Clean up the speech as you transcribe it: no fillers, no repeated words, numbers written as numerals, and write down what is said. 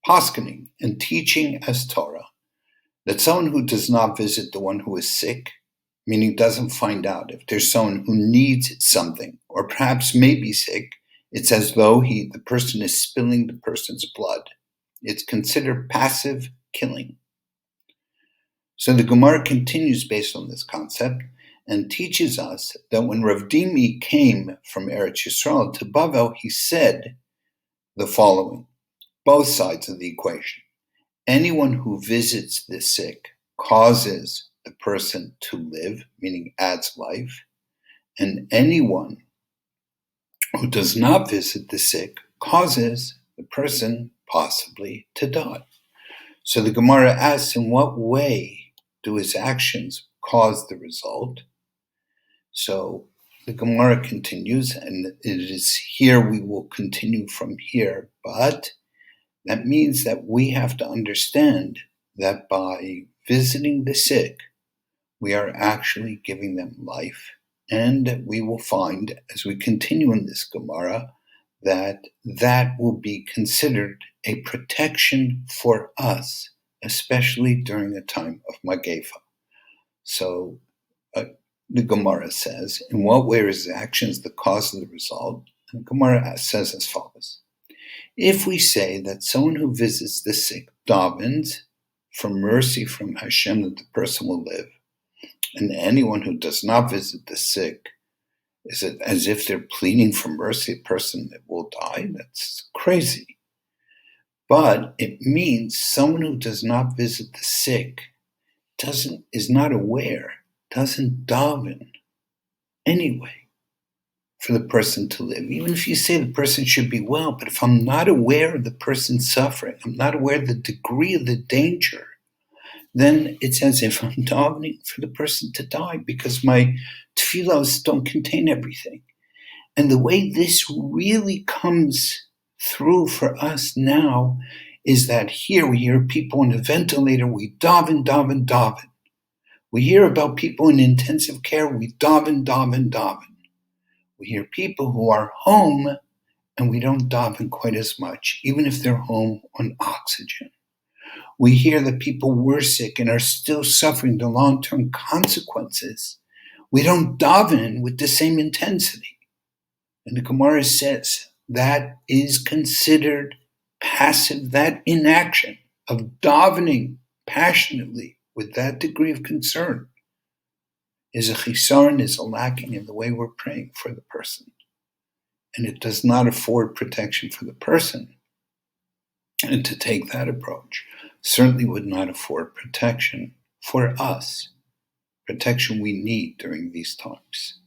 paskening and teaching as Torah that someone who does not visit the one who is sick, meaning doesn't find out if there's someone who needs something or perhaps may be sick, it's as though the person is spilling the person's blood. It's considered passive killing. So the Gemara continues based on this concept and teaches us that when Rav Dimi came from Eretz Yisrael to Bavel, he said the following, both sides of the equation. Anyone who visits the sick causes the person to live, meaning adds life, and anyone who does not visit the sick causes the person possibly to die. So the Gemara asks, in what way do his actions cause the result? So the Gemara continues, and it is here we will continue from here, but that means that we have to understand that by visiting the sick, we are actually giving them life. And we will find, as we continue in this Gemara, that that will be considered a protection for us, especially during a time of mageifa. So the Gemara says, in what way is the actions the cause of the result? And the Gemara says as follows. If we say that someone who visits the sick davens for mercy from Hashem that the person will live, and anyone who does not visit the sick, is it as if they're pleading for mercy, a person that will die? That's crazy. But it means someone who does not visit the sick is not aware, doesn't daven anyway for the person to live. Even if you say the person should be well, but if I'm not aware of the person's suffering, I'm not aware of the degree of the danger, then it's as if I'm davening for the person to die because my tefillos don't contain everything. And the way this really comes through for us now is that here we hear people on a ventilator, we daven, daven, daven. We hear about people in intensive care, we daven, daven, daven. We hear people who are home and we don't daven quite as much, even if they're home on oxygen. We hear that people were sick and are still suffering the long-term consequences. We don't daven with the same intensity. And the Gemara says that is considered passive, that inaction of davening passionately with that degree of concern is a chisaron, is a lacking in the way we're praying for the person. And it does not afford protection for the person. And to take that approach certainly would not afford protection for us, protection we need during these times.